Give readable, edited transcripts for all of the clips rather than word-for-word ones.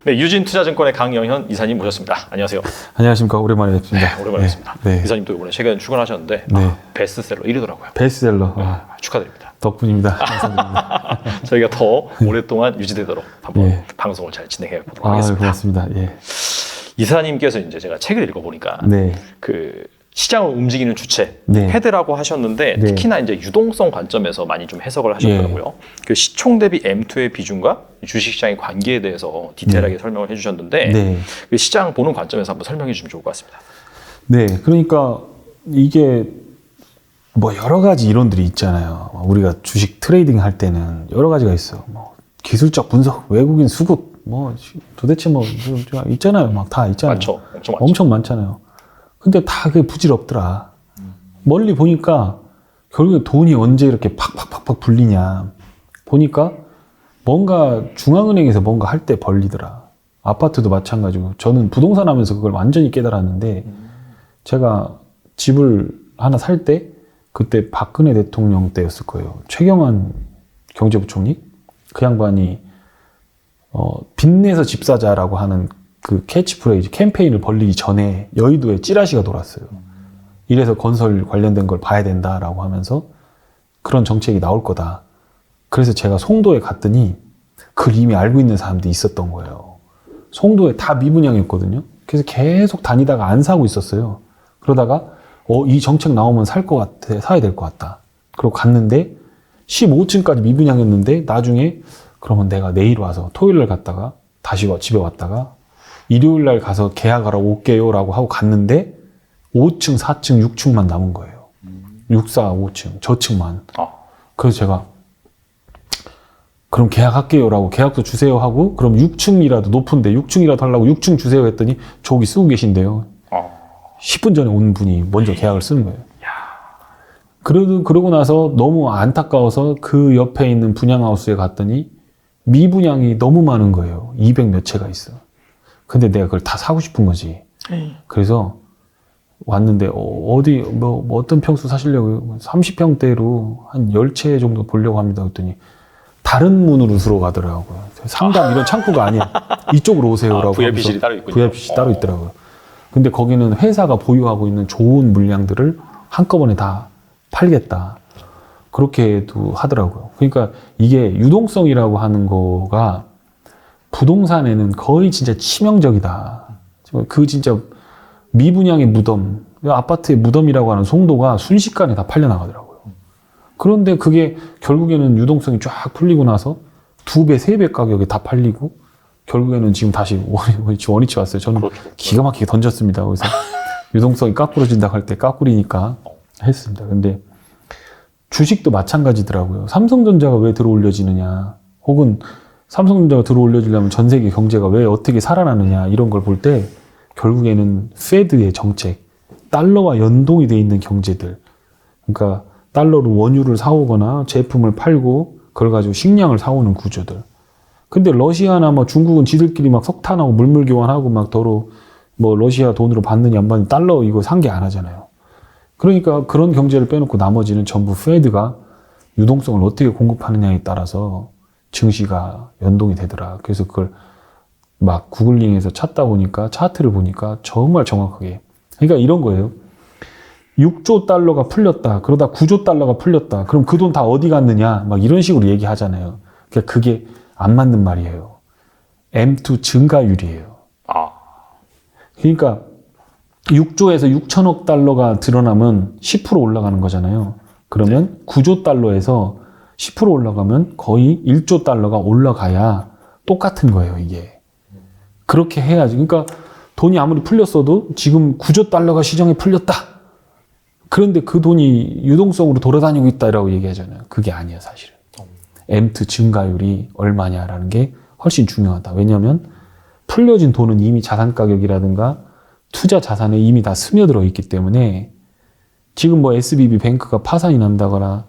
네, 유진투자증권의 강영현 이사님 모셨습니다. 안녕하세요. 안녕하십니까. 오랜만에 뵙습니다. 네, 오랜만에 뵙습니다. 네. 이사님도 이번에 최근 출근하셨는데 네. 베스트셀러 1위더라고요. 베스트셀러. 축하드립니다. 덕분입니다. 감사드립니다. 저희가 더 오랫동안 유지되도록 한번 예. 방송을 잘 진행해 보도록 하겠습니다. 고맙습니다. 예. 이사님께서 이제 제가 책을 읽어보니까 네. 그 시장을 움직이는 주체, 네. 패드라고 하셨는데 네. 특히나 이제 유동성 관점에서 많이 좀 해석을 하셨더라고요. 그 시총 대비 M2의 비중과 주식시장의 관계에 대해서 디테일하게 설명을 해주셨는데 네. 그 시장 보는 관점에서 한번 설명해 주시면 좋을 것 같습니다. 네. 그러니까 이게 뭐 여러 가지 이론들이 있잖아요. 우리가 주식 트레이딩 할 때는 여러 가지가 있어. 뭐 기술적 분석, 외국인 수급, 뭐 도대체 뭐 있잖아요. 막 다 있잖아요. 많죠. 엄청 많죠. 엄청 많잖아요. 근데 다 그게 부질없더라. 멀리 보니까 결국에 돈이 언제 이렇게 팍팍팍팍 불리냐 보니까 뭔가 중앙은행에서 뭔가 할 때 벌리더라. 아파트도 마찬가지고 저는 부동산 하면서 그걸 완전히 깨달았는데 제가 집을 하나 살 때 그때 박근혜 대통령 때였을 거예요. 최경환 경제부총리 그 양반이 빚내서 집 사자라고 하는 그 캐치프레이즈 캠페인을 벌리기 전에 여의도에 찌라시가 돌았어요. 이래서 건설 관련된 걸 봐야 된다라고 하면서 그런 정책이 나올 거다. 그래서 제가 송도에 갔더니 그걸 이미 알고 있는 사람들이 있었던 거예요. 송도에 다 미분양했거든요. 그래서 계속 다니다가 안 사고 있었어요. 그러다가 이 정책 나오면 살 것 같아, 사야 될 것 같다. 그리고 갔는데 15층까지 미분양했는데 나중에 그러면 내가 내일 와서 토요일 날 갔다가 다시 집에 왔다가 일요일 날 가서 계약하러 올게요 라고 하고 갔는데 5층, 4층, 6층만 남은 거예요. 6, 4, 5층, 저층만. 그래서 제가 그럼 계약할게요 라고 계약도 주세요 하고 그럼 6층이라도 높은데 6층이라도 하려고 6층 주세요 했더니 저기 쓰고 계신데요. 10분 전에 온 분이 먼저 계약을 쓰는 거예요. 그러고 나서 너무 안타까워서 그 옆에 있는 분양하우스에 갔더니 미분양이 너무 많은 거예요. 200 몇 채가 있어. 근데 내가 그걸 다 사고 싶은 거지. 그래서 왔는데 어디 뭐 어떤 평수 사시려고 30평대로 한 10채 정도 보려고 합니다. 그랬더니 다른 문으로 들어가더라고요. 상담 이런 창구가 아니야. 이쪽으로 오세요라고. VIP실이 따로 있군요. VIP실이 따로 있더라고요. 근데 거기는 회사가 보유하고 있는 좋은 물량들을 한꺼번에 다 팔겠다. 그렇게도 하더라고요. 그러니까 이게 유동성이라고 하는 거가 부동산에는 거의 진짜 치명적이다. 그 진짜 미분양의 무덤, 아파트의 무덤이라고 하는 송도가 순식간에 다 팔려나가더라고요. 그런데 그게 결국에는 유동성이 쫙 풀리고 나서 2배, 3배 가격에 다 팔리고 결국에는 지금 다시 원위치 왔어요. 저는 기가 막히게 던졌습니다. 그래서 유동성이 까꾸러진다고 할 때 까꾸리니까 했습니다. 근데 주식도 마찬가지더라고요. 삼성전자가 왜 들어올려지느냐 혹은 삼성전자가 들어올려지려면 전 세계 경제가 왜 어떻게 살아나느냐 이런 걸 볼 때 결국에는 페드의 정책, 달러와 연동이 돼 있는 경제들 그러니까 달러로 원유를 사오거나 제품을 팔고 그걸 가지고 식량을 사오는 구조들 근데 러시아나 뭐 중국은 지들끼리 막 석탄하고 물물 교환하고 막 더러 뭐 러시아 돈으로 받느냐 안 받느냐 달러 이거 상계 안 하잖아요. 그러니까 그런 경제를 빼놓고 나머지는 전부 페드가 유동성을 어떻게 공급하느냐에 따라서 증시가 연동이 되더라. 그래서 그걸 막 구글링에서 찾다 보니까 차트를 보니까 정말 정확하게 그러니까 이런 거예요. 6조 달러가 풀렸다. 그러다 9조 달러가 풀렸다. 그럼 그 돈 다 어디 갔느냐 막 이런 식으로 얘기하잖아요. 그러니까 그게 안 맞는 말이에요. M2 증가율이에요. 그러니까 6조에서 6천억 달러가 드러나면 10% 올라가는 거잖아요. 그러면 9조 달러에서 10% 올라가면 거의 1조 달러가 올라가야 똑같은 거예요, 이게. 그렇게 해야지. 그러니까 돈이 아무리 풀렸어도 지금 9조 달러가 시장에 풀렸다. 그런데 그 돈이 유동성으로 돌아다니고 있다라고 얘기하잖아요. 그게 아니에요, 사실은. M2 증가율이 얼마냐라는 게 훨씬 중요하다. 왜냐하면 풀려진 돈은 이미 자산 가격이라든가 투자 자산에 이미 다 스며들어 있기 때문에 지금 뭐 SBB 뱅크가 파산이 난다거나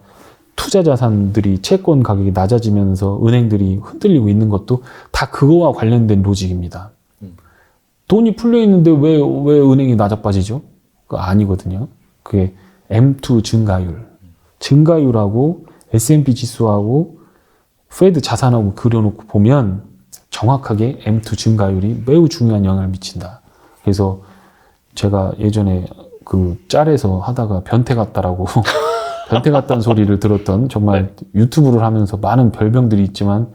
투자 자산들이 채권 가격이 낮아지면서 은행들이 흔들리고 있는 것도 다 그거와 관련된 로직입니다. 돈이 풀려 있는데 왜 은행이 낮아빠지죠? 그거 아니거든요. 그게 M2 증가율하고 S&P 지수하고 페드 자산하고 그려놓고 보면 정확하게 M2 증가율이 매우 중요한 영향을 미친다. 그래서 제가 예전에 그 짤에서 하다가 변태 같다라고 변태 같다는 소리를 들었던 정말 유튜브를 하면서 많은 별명들이 있지만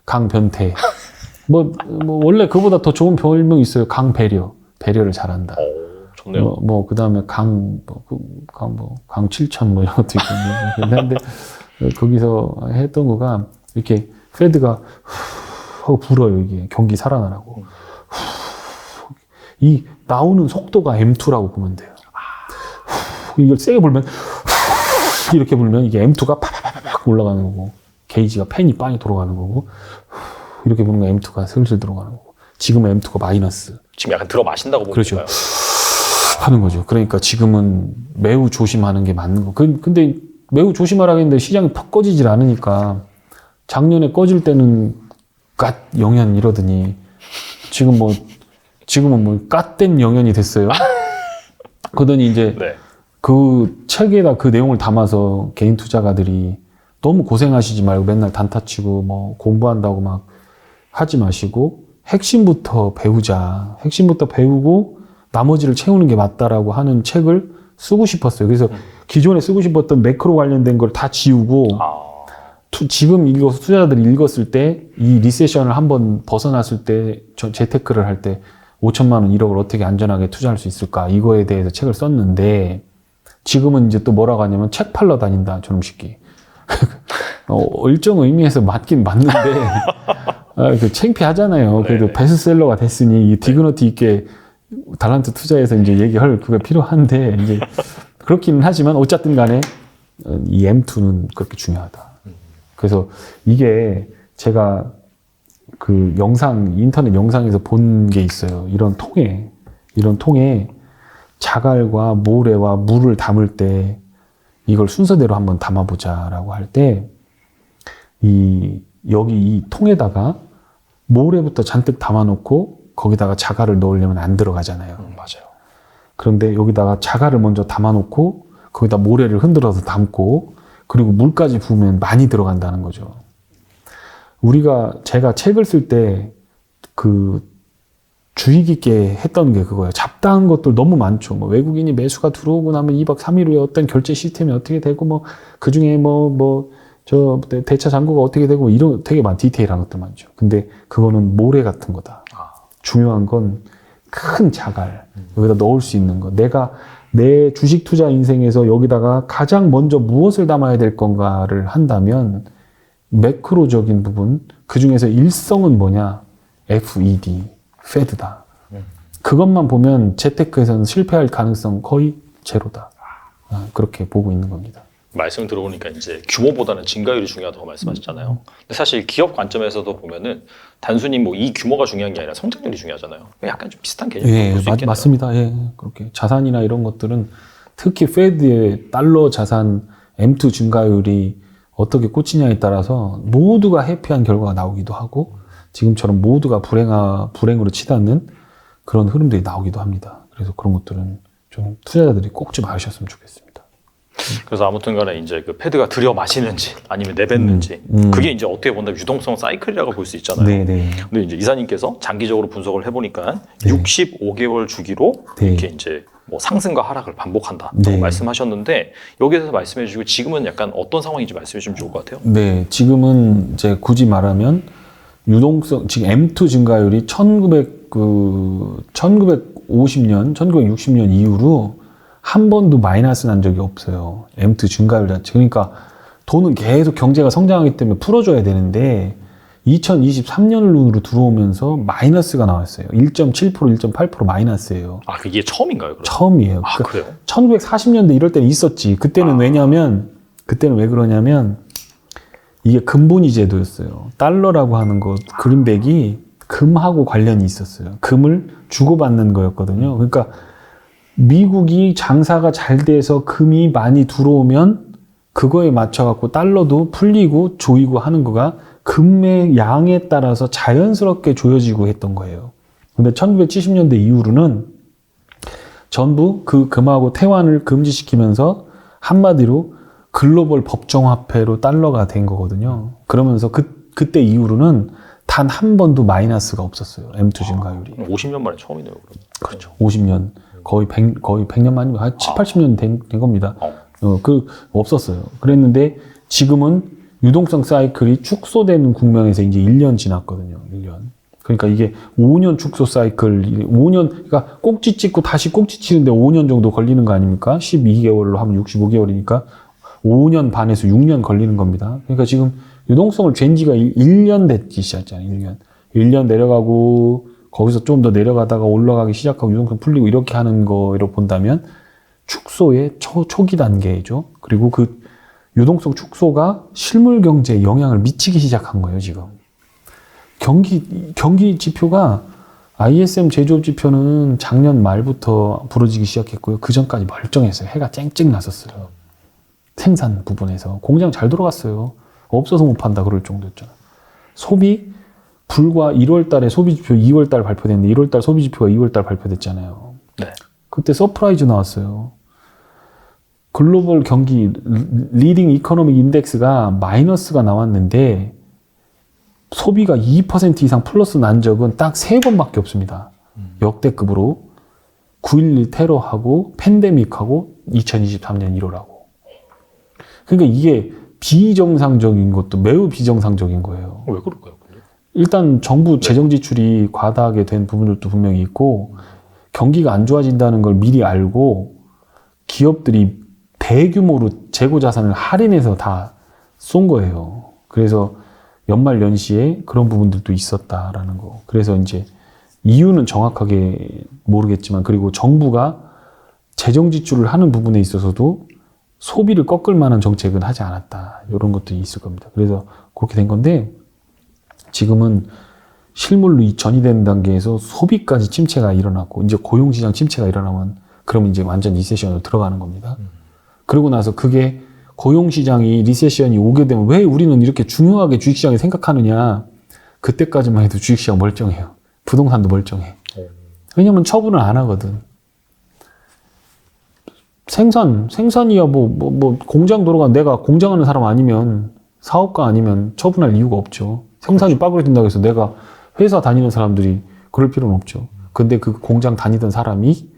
강변태 뭐 원래 그보다 더 좋은 별명이 있어요. 강배려, 배려를 잘한다. 좋네요. 그 다음에 강칠천 뭐 이런 것도 있고. 근데 거기서 했던 거가 이렇게 페드가 하고 불어요. 이게 경기 살아나라고. 이 나오는 속도가 M2라고 보면 돼요. 이걸 세게 불면 이렇게 불면 이게 M2가 팍팍팍 올라가는 거고 게이지가 팬이 빵이 돌아가는 거고 이렇게 보면 M2가 슬슬 들어가는 거고 지금은 M2가 마이너스. 지금 약간 들어 마신다고 보면 그렇죠. 될까요? 하는 거죠. 그러니까 지금은 매우 조심하는 게 맞는 거. 근데 매우 조심하라겠는데 시장이 퍽 꺼지질 않으니까 작년에 꺼질 때는 갓 영현 이러더니 지금은 뭐 갓된 영현이 됐어요. 그러더니 이제 네. 그 책에다 그 내용을 담아서 개인 투자가들이 너무 고생하시지 말고 맨날 단타 치고 뭐 공부한다고 막 하지 마시고 핵심부터 배우자. 핵심부터 배우고 나머지를 채우는 게 맞다라고 하는 책을 쓰고 싶었어요. 그래서 기존에 쓰고 싶었던 매크로 관련된 걸 다 지우고 지금 투자자들이 읽었을 때 이 리세션을 한번 벗어났을 때 재테크를 할 때 5천만 원, 1억을 어떻게 안전하게 투자할 수 있을까 이거에 대해서 책을 썼는데 지금은 이제 또 뭐라고 하냐면 책 팔러 다닌다 저놈 새끼. 일정 의미에서 맞긴 맞는데 그 창피하잖아요. 그래도 네네. 베스트셀러가 됐으니 이 디그너티 있게 달란트 투자에서 이제 얘기할 그가 필요한데 이제 그렇기는 하지만 어쨌든 간에 이 M2는 그렇게 중요하다. 그래서 이게 제가 그 인터넷 영상에서 본 게 있어요. 이런 통에 자갈과 모래와 물을 담을 때 이걸 순서대로 한번 담아보자라고 할 때 여기 이 통에다가 모래부터 잔뜩 담아놓고 거기다가 자갈을 넣으려면 안 들어가잖아요. 맞아요. 그런데 여기다가 자갈을 먼저 담아놓고 거기다 모래를 흔들어서 담고 그리고 물까지 부으면 많이 들어간다는 거죠. 제가 책을 쓸 때 그 주의 깊게 했던 게 그거예요. 잡다한 것들 너무 많죠. 뭐 외국인이 매수가 들어오고 나면 2박 3일 후에 어떤 결제 시스템이 어떻게 되고 뭐 그 중에 저 대차 잔고가 어떻게 되고 이런 되게 디테일한 것들 많죠. 근데 그거는 모래 같은 거다. 중요한 건 큰 자갈 여기다 넣을 수 있는 거. 내가 내 주식 투자 인생에서 여기다가 가장 먼저 무엇을 담아야 될 건가를 한다면 매크로적인 부분 그 중에서 일성은 뭐냐? FED, 페드다. 그것만 보면 재테크에서는 실패할 가능성 거의 제로다. 그렇게 보고 있는 겁니다. 말씀 들어보니까 이제 규모보다는 증가율이 중요하다고 말씀하셨잖아요. 근데 사실 기업 관점에서도 보면은 단순히 뭐 이 규모가 중요한 게 아니라 성장률이 중요하잖아요. 약간 좀 비슷한 개념으로 볼 수 있겠네요. 맞습니다. 예, 그렇게 자산이나 이런 것들은 특히 페드의 달러 자산 M2 증가율이 어떻게 꽂히냐에 따라서 모두가 해피한 결과가 나오기도 하고 지금처럼 모두가 불행으로 치닫는 그런 흐름들이 나오기도 합니다. 그래서 그런 것들은 좀 투자자들이 꼭 좀 아셨으면 좋겠습니다. 그래서 아무튼 간에 이제 그 패드가 들여 마시는지 아니면 내뱉는지 그게 이제 어떻게 본다면 유동성 사이클이라고 볼 수 있잖아요. 네네. 근데 이제 이사님께서 장기적으로 분석을 해보니까 네. 65개월 주기로 네. 이렇게 이제 뭐 상승과 하락을 반복한다 네. 말씀하셨는데 여기에 대해서 말씀해 주시고 지금은 약간 어떤 상황인지 말씀해 주시면 좋을 것 같아요. 네, 지금은 이제 굳이 말하면 유동성 지금 M2 증가율이 1960년 이후로 한 번도 마이너스 난 적이 없어요. M2 증가율 자체. 그러니까 돈은 계속 경제가 성장하기 때문에 풀어줘야 되는데 2023년으로 들어오면서 마이너스가 나왔어요. 1.7%, 1.8% 마이너스예요. 아, 그게 처음인가요? 그럼? 처음이에요. 아, 그래요? 1940년대 이럴 때는 있었지. 그때는 그때는 왜 그러냐면 이게 금본위 제도였어요. 달러라고 하는 거, 그린백이 금하고 관련이 있었어요. 금을 주고받는 거였거든요. 그러니까 미국이 장사가 잘 돼서 금이 많이 들어오면 그거에 맞춰갖고 달러도 풀리고 조이고 하는 거가 금의 양에 따라서 자연스럽게 조여지고 했던 거예요. 근데 1970년대 이후로는 전부 그 금하고 태환을 금지시키면서 한마디로 글로벌 법정화폐로 달러가 된 거거든요. 그러면서 그때 이후로는 단 한 번도 마이너스가 없었어요. M2 증가율이. 50년 만에 처음이네요. 그럼. 그렇죠. 50년. 거의 100년 만이면 한 7, 80년 된 겁니다. 없었어요. 그랬는데 지금은 유동성 사이클이 축소되는 국면에서 이제 1년 지났거든요. 1년. 그러니까 이게 5년 축소 사이클, 5년, 그러니까 꼭지 찍고 다시 꼭지 치는데 5년 정도 걸리는 거 아닙니까? 12개월로 하면 65개월이니까 5년 반에서 6년 걸리는 겁니다. 그러니까 지금 유동성을 잰 지가 1년 됐기 시작했잖아요. 1년. 1년 내려가고, 거기서 좀 더 내려가다가 올라가기 시작하고 유동성 풀리고 이렇게 하는 거로 본다면 축소의 초기 단계죠. 그리고 그 유동성 축소가 실물 경제에 영향을 미치기 시작한 거예요, 지금. 경기 지표가 ISM 제조업 지표는 작년 말부터 부러지기 시작했고요. 그 전까지 멀쩡했어요. 해가 쨍쨍 났었어요. 생산 부분에서. 공장 잘 돌아갔어요. 없어서 못 판다 그럴 정도였잖아. 소비, 불과 1월 달에 소비 지표 2월 달 발표됐는데 1월 달 소비 지표가 2월 달 발표됐잖아요. 네. 그때 서프라이즈 나왔어요. 글로벌 경기 리딩 이코노믹 인덱스가 마이너스가 나왔는데 소비가 2% 이상 플러스 난 적은 딱 3번밖에 없습니다. 역대급으로 9.11 테러하고 팬데믹하고 2023년 1월하고. 그러니까 이게 비정상적인 것도 매우 비정상적인 거예요. 왜 그럴까요? 일단 정부 재정 지출이 과다하게 된 부분들도 분명히 있고 경기가 안 좋아진다는 걸 미리 알고 기업들이 대규모로 재고 자산을 할인해서 다 쏜 거예요. 그래서 연말 연시에 그런 부분들도 있었다라는 거. 그래서 이제 이유는 정확하게 모르겠지만 그리고 정부가 재정 지출을 하는 부분에 있어서도 소비를 꺾을 만한 정책은 하지 않았다. 이런 것도 있을 겁니다. 그래서 그렇게 된 건데 지금은 실물로 전이되는 단계에서 소비까지 침체가 일어났고 이제 고용시장 침체가 일어나면 그러면 이제 완전 리세션으로 들어가는 겁니다. 그러고 나서 그게 고용시장이 리세션이 오게 되면 왜 우리는 이렇게 중요하게 주식시장을 생각하느냐. 그때까지만 해도 주식시장 멀쩡해요. 부동산도 멀쩡해. 왜냐면 처분을 안 하거든. 생산이야 뭐 공장 돌아가 내가 공장하는 사람 아니면 사업가 아니면 처분할 이유가 없죠. 생산이 빠그러진다고 해서 내가 회사 다니는 사람들이 그럴 필요는 없죠. 근데 그 공장 다니던 사람이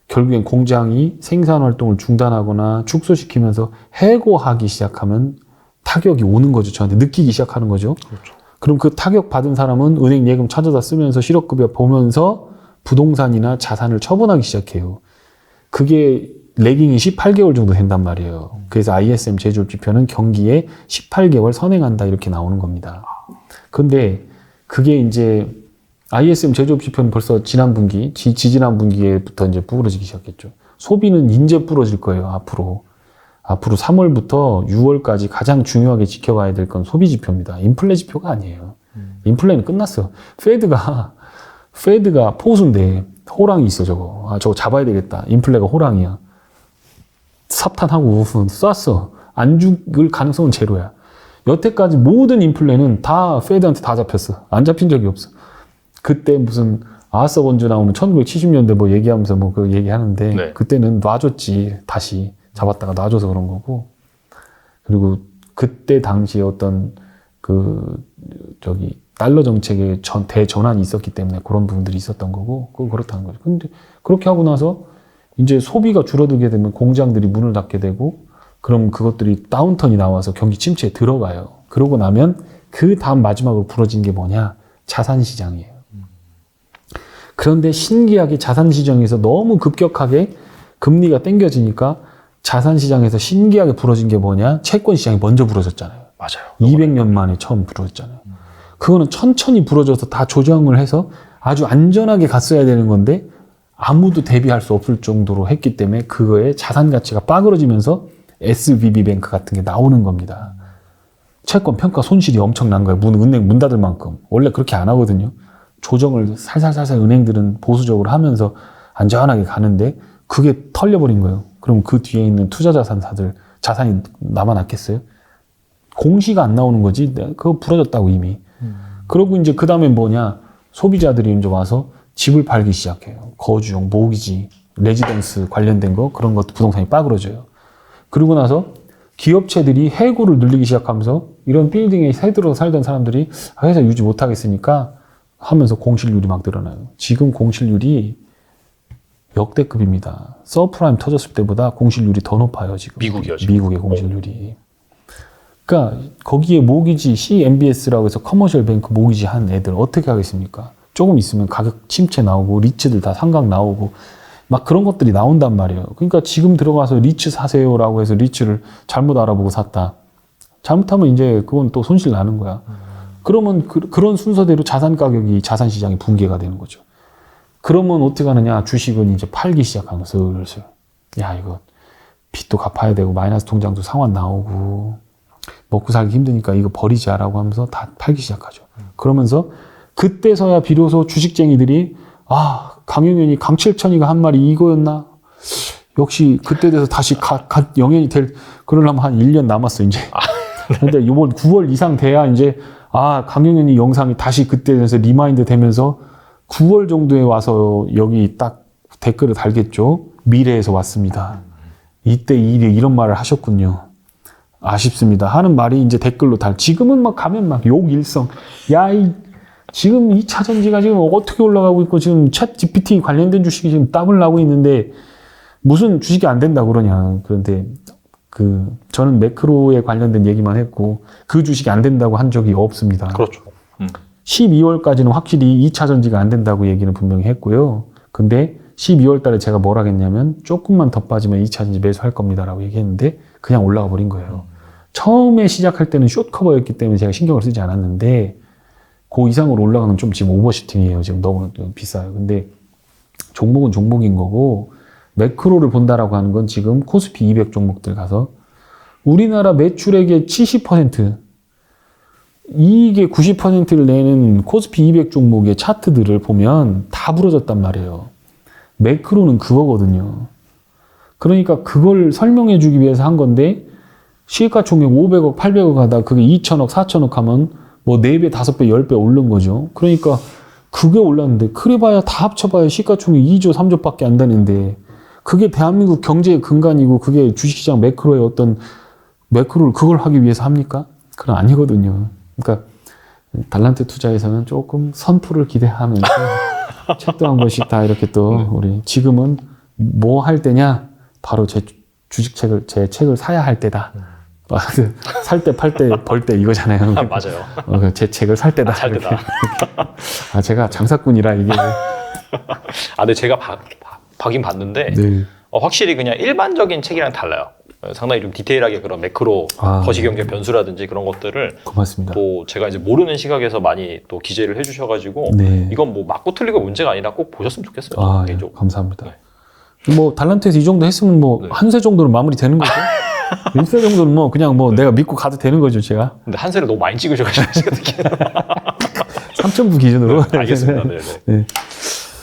결국엔 공장이 생산 활동을 중단하거나 축소시키면서 해고하기 시작하면 타격이 오는 거죠. 저한테 느끼기 시작하는 거죠. 그렇죠. 그럼 그 타격 받은 사람은 은행 예금 찾아다 쓰면서 실업급여 보면서 부동산이나 자산을 처분하기 시작해요. 그게 레깅이 18개월 정도 된단 말이에요. 그래서 ISM 제조업 지표는 경기에 18개월 선행한다 이렇게 나오는 겁니다. 근데 그게 이제 ISM 제조업 지표는 벌써 지난 분기, 지지난 분기에부터 이제 부러지기 시작했죠. 소비는 이제 부러질 거예요, 앞으로 3월부터 6월까지 가장 중요하게 지켜봐야 될 건 소비 지표입니다. 인플레 지표가 아니에요. 인플레는 끝났어. 페드가 포수인데 호랑이 있어, 저거. 아, 저거 잡아야 되겠다. 인플레가 호랑이야. 삽탄하고 쐈어. 안 죽을 가능성은 제로야. 여태까지 모든 인플레는 다 페드한테 다 잡혔어. 안 잡힌 적이 없어. 그때 무슨 아서 번즈 나오는 1970년대 뭐 얘기하면서 뭐 그 얘기하는데 네. 그때는 놔줬지. 다시 잡았다가 놔줘서 그런 거고. 그리고 그때 당시에 어떤 달러 정책의 대전환이 있었기 때문에 그런 부분들이 있었던 거고, 그렇다는 거죠. 근데 그렇게 하고 나서 이제 소비가 줄어들게 되면 공장들이 문을 닫게 되고, 그럼 그것들이 다운턴이 나와서 경기 침체에 들어가요. 그러고 나면 그 다음 마지막으로 부러진 게 뭐냐? 자산시장이에요. 그런데 신기하게 자산시장에서 너무 급격하게 금리가 땡겨지니까 자산시장에서 신기하게 부러진 게 뭐냐? 채권시장이 먼저 부러졌잖아요. 맞아요. 200년 만에 처음 부러졌잖아요. 그거는 천천히 부러져서 다 조정을 해서 아주 안전하게 갔어야 되는 건데 아무도 대비할 수 없을 정도로 했기 때문에 그거의 자산 가치가 빠그러지면서 SVB뱅크 같은 게 나오는 겁니다. 채권 평가 손실이 엄청난 거예요. 은행 문 닫을 만큼. 원래 그렇게 안 하거든요. 조정을 살살살살 은행들은 보수적으로 하면서 안전하게 가는데 그게 털려버린 거예요. 그럼 그 뒤에 있는 투자자산사들 자산이 남아났겠어요? 공시가 안 나오는 거지. 그거 부러졌다고 이미. 그러고 이제 그 다음에 뭐냐. 소비자들이 이제 와서 집을 팔기 시작해요. 거주용, 모기지, 레지던스 관련된 거, 그런 것도 부동산이 빠그러져요. 그리고 나서 기업체들이 해고를 늘리기 시작하면서 이런 빌딩에 새들어 살던 사람들이 회사 유지 못하겠으니까 하면서 공실률이 막 늘어나요. 지금 공실률이 역대급입니다. 서프라임 터졌을 때보다 공실률이 더 높아요, 지금. 미국이요, 지금? 미국의 공실률이. 그러니까 거기에 모기지 CMBS라고 해서 커머셜 뱅크 모기지 한 애들 어떻게 하겠습니까? 조금 있으면 가격 침체 나오고 리츠들 다 상각 나오고 막 그런 것들이 나온단 말이에요. 그러니까 지금 들어가서 리츠 사세요라고 해서 리츠를 잘못 알아보고 샀다. 잘못하면 이제 그건 또 손실 나는 거야. 그러면 그런 순서대로 자산 가격이 자산 시장이 붕괴가 되는 거죠. 그러면 어떻게 하느냐? 주식은 이제 팔기 시작하는 거 슬슬. 야, 이거 빚도 갚아야 되고 마이너스 통장도 상환 나오고 먹고 살기 힘드니까 이거 버리자라고 하면서 다 팔기 시작하죠. 그러면서 그때서야 비로소 주식쟁이들이 아, 강용현이 강칠천이가 한 말이 이거였나? 역시 그때 돼서 다시 영현이 될 그러려면 한 1년 남았어 이제. 근데 이번 9월 이상 돼야 이제 아, 강용현이 영상이 다시 그때 돼서 리마인드 되면서 9월 정도에 와서 여기 딱 댓글을 달겠죠. 미래에서 왔습니다. 이때 이런 말을 하셨군요. 아쉽습니다. 하는 말이 이제 댓글로 지금은 막 가면 막 욕 일성. 야, 지금 2차 전지가 지금 어떻게 올라가고 있고 지금 챗 GPT 관련된 주식이 지금 땀을 나고 있는데 무슨 주식이 안 된다 그러냐. 그런데 저는 매크로에 관련된 얘기만 했고 그 주식이 안 된다고 한 적이 없습니다. 그렇죠. 12월까지는 확실히 2차 전지가 안 된다고 얘기는 분명히 했고요. 근데 12월 달에 제가 뭐라 했냐면 조금만 더 빠지면 2차 전지 매수할 겁니다라고 얘기했는데 그냥 올라가 버린 거예요. 처음에 시작할 때는 숏 커버였기 때문에 제가 신경을 쓰지 않았는데 그 이상으로 올라가면 좀 지금 오버슈팅이에요. 지금 너무 비싸요. 근데 종목은 종목인 거고 매크로를 본다라고 하는 건 지금 코스피 200 종목들 가서 우리나라 매출액의 70% 이익의 90%를 내는 코스피 200 종목의 차트들을 보면 다 부러졌단 말이에요. 매크로는 그거거든요. 그러니까 그걸 설명해 주기 위해서 한 건데 시가총액 500억, 800억 하다 그게 2천억, 4천억 하면 뭐 4배, 5배, 10배 오른 거죠. 그러니까 그게 올랐는데 그래봐야 다 합쳐봐야 시가총액 2조, 3조밖에 안 되는데 그게 대한민국 경제의 근간이고 그게 주식시장 매크로의 어떤 매크로를 그걸 하기 위해서 합니까? 그건 아니거든요. 그러니까 달란트 투자에서는 조금 선풀을 기대하면서 책도 한 권씩 다 이렇게 또 우리 지금은 뭐 할 때냐? 바로 제 책을 사야 할 때다. 살 때, 팔 때, 벌 때 이거잖아요. 맞아요. 제 책을 살 때다. 살 때다. 아, 제가 장사꾼이라 이게. 근데 제가 봐긴 봤는데 네. 확실히 그냥 일반적인 책이랑 달라요. 상당히 좀 디테일하게 그런 매크로 거시경제 변수라든지 그런 것들을 고맙습니다. 또 제가 이제 모르는 시각에서 많이 또 기재를 해주셔가지고 네. 이건 뭐 맞고 틀리고 문제가 아니라 꼭 보셨으면 좋겠어요. 아, 네. 감사합니다. 네. 뭐 달란트에서 이 정도 했으면 뭐 한 세 정도는 마무리 되는 거죠. 1세 정도는 뭐 그냥 뭐 내가 믿고 가도 되는 거죠, 제가. 근데 한 세를 너무 많이 찍으셔가지고 특히 3,000부 기준으로. 알겠습니다. 네. 네.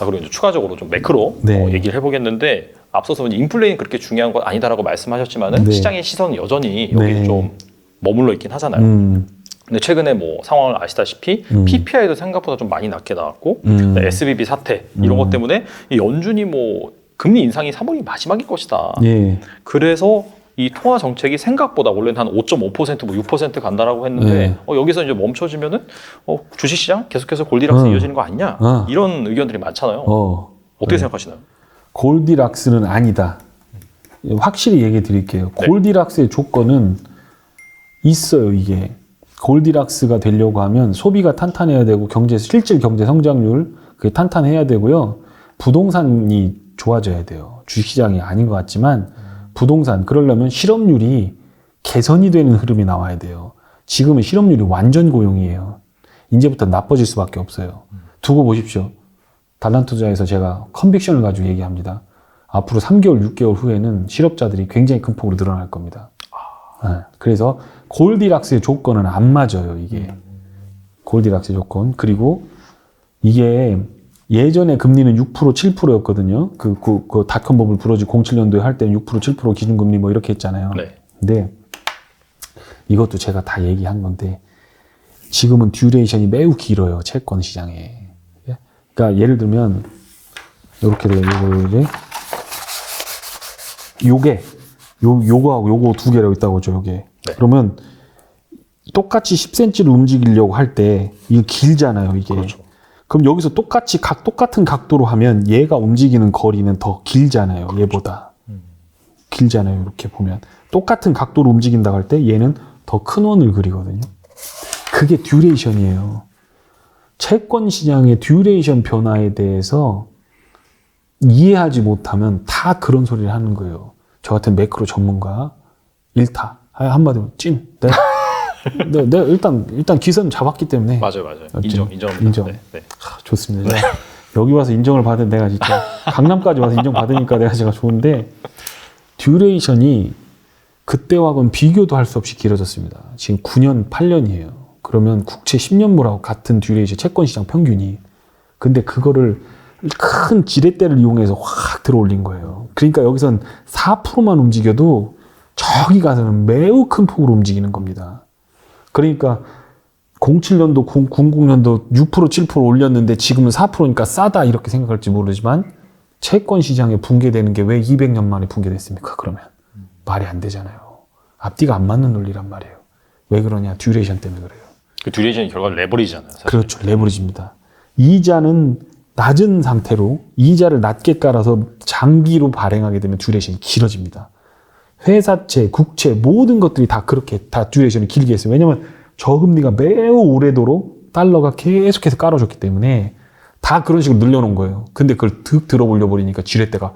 그리고 이제 추가적으로 좀 매크로 네. 얘기를 해보겠는데 앞서서 인플레이는 그렇게 중요한 건 아니다라고 말씀하셨지만은 네. 시장의 시선은 여전히 여기 네. 좀 머물러 있긴 하잖아요. 근데 최근에 뭐 상황을 아시다시피 PPI도 생각보다 좀 많이 낮게 나왔고 SVB 사태 이런 것 때문에 이 연준이 뭐 금리 인상이 3월이 마지막일 것이다. 예. 그래서 이 통화 정책이 생각보다 원래는 한 5.5% 뭐 6% 간다라고 했는데 여기서 이제 멈춰지면은 주식시장 계속해서 골디락스 이어지는 거 아니냐 이런 의견들이 많잖아요. 어떻게 생각하시나요? 골디락스는 아니다. 확실히 얘기해 드릴게요. 네. 골디락스의 조건은 있어요. 이게 골디락스가 되려고 하면 소비가 탄탄해야 되고 실질 경제 성장률 그게 탄탄해야 되고요. 부동산이 좋아져야 돼요. 주식시장이 아닌 것 같지만 부동산 그러려면 실업률이 개선이 되는 흐름이 나와야 돼요. 지금은 실업률이 완전 고용이에요. 이제부터 나빠질 수밖에 없어요. 두고 보십시오. 달란투자에서 제가 컨빅션을 가지고 얘기합니다. 앞으로 3개월, 6개월 후에는 실업자들이 굉장히 큰 폭으로 늘어날 겁니다. 네. 그래서 골디락스의 조건은 안 맞아요. 이게 골디락스의 조건. 그리고 이게 예전에 금리는 6%, 7%였거든요. 그 닷컴 버블 부러지 07년도에 할 때는 6%, 7% 기준금리 뭐 이렇게 했잖아요. 네. 근데 이것도 제가 다 얘기한 건데 지금은 듀레이션이 매우 길어요. 채권 시장에. 그러니까 예를 들면 이렇게 돼요. 요게 요거하고 요거 두 개라고 있다고 하죠, 요게. 네. 그러면 똑같이 10cm를 움직이려고 할 때 이거 길잖아요, 이게. 그렇죠. 그럼 여기서 똑같은 각도로 하면 얘가 움직이는 거리는 더 길잖아요, 그렇죠. 얘보다. 길잖아요, 이렇게 보면. 똑같은 각도로 움직인다고 할 때 얘는 더 큰 원을 그리거든요. 그게 듀레이션이에요. 채권 시장의 듀레이션 변화에 대해서 이해하지 못하면 다 그런 소리를 하는 거예요. 저 같은 매크로 전문가 일타 한마디로 찐. 내가 일단 기선 잡았기 때문에 맞아요. 인정합니다. 인정. 네. 좋습니다. 여기 와서 인정을 받은 내가 진짜 강남까지 와서 인정 받으니까 제가 좋은데 듀레이션이 그때와는 비교도 할 수 없이 길어졌습니다. 지금 9년, 8년이에요. 그러면 국채 10년물하고 같은 듀레이션 채권 시장 평균이. 근데 그거를 큰 지렛대를 이용해서 확 들어 올린 거예요. 그러니까 여기선 4%만 움직여도 저기 가서는 매우 큰 폭으로 움직이는 겁니다. 그러니까 07년도, 00년도 6%, 7% 올렸는데 지금은 4%니까 싸다 이렇게 생각할지 모르지만 채권 시장에 붕괴되는 게 왜 200년 만에 붕괴됐습니까? 그러면 말이 안 되잖아요. 앞뒤가 안 맞는 논리란 말이에요. 왜 그러냐? 듀레이션 때문에 그래요. 그 듀레이션이 결과는 레버리지잖아요. 사실. 그렇죠. 레버리지입니다. 이자는 낮은 상태로 이자를 낮게 깔아서 장기로 발행하게 되면 듀레이션이 길어집니다. 회사채, 국채 모든 것들이 다 그렇게 다 듀레이션을 길게 했어요. 왜냐하면 저금리가 매우 오래도록 달러가 계속해서 깔아줬기 때문에 다 그런 식으로 늘려놓은 거예요. 근데 그걸 득 들어올려 버리니까 지렛대가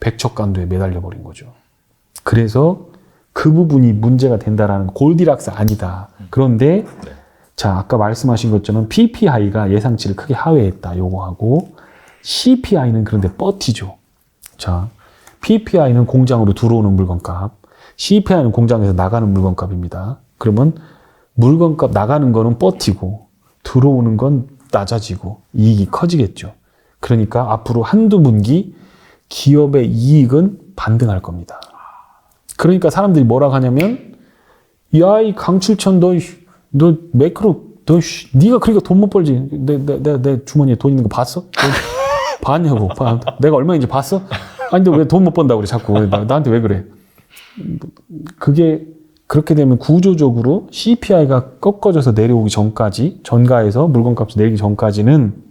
백척간도에 매달려 버린 거죠. 그래서 그 부분이 문제가 된다라는 골디락스 아니다. 그런데 네. 자, 아까 말씀하신 것처럼 PPI가 예상치를 크게 하회했다. 요거하고 CPI는 그런데 버티죠. 자, PPI는 공장으로 들어오는 물건값, CPI는 공장에서 나가는 물건값입니다. 그러면 물건값 나가는 거는 버티고 들어오는 건 낮아지고 이익이 커지겠죠. 그러니까 앞으로 한두 분기 기업의 이익은 반등할 겁니다. 그러니까 사람들이 뭐라고 하냐면 야, 이 강칠천 너 매크로 네가 그러니까 돈 못 벌지. 내 주머니에 돈 있는 거 봤어? 봤냐고. 내가 얼마인지 봤어? 아니 근데 왜 돈 못 번다고 그래 자꾸. 나한테 왜 그래? 그게 그렇게 되면 구조적으로 CPI가 꺾어져서 내려오기 전까지 전가에서 물건값이 내리기 전까지는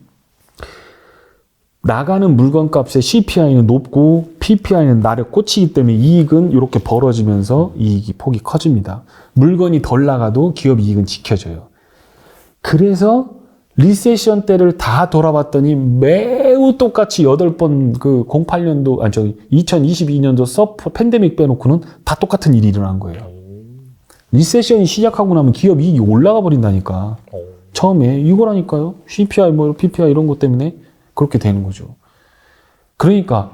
나가는 물건값의 CPI는 높고 PPI는 날에 꽂히기 때문에 이익은 이렇게 벌어지면서 이익이 폭이 커집니다. 물건이 덜 나가도 기업 이익은 지켜져요. 그래서 리세션 때를 다 돌아봤더니 매우 똑같이 8번 그 08년도 2022년도 서프 팬데믹 빼놓고는 다 똑같은 일이 일어난 거예요. 리세션이 시작하고 나면 기업 이익이 올라가 버린다니까. 처음에 이거라니까요. CPI 뭐 PPI 이런 것 때문에 그렇게 되는 거죠. 그러니까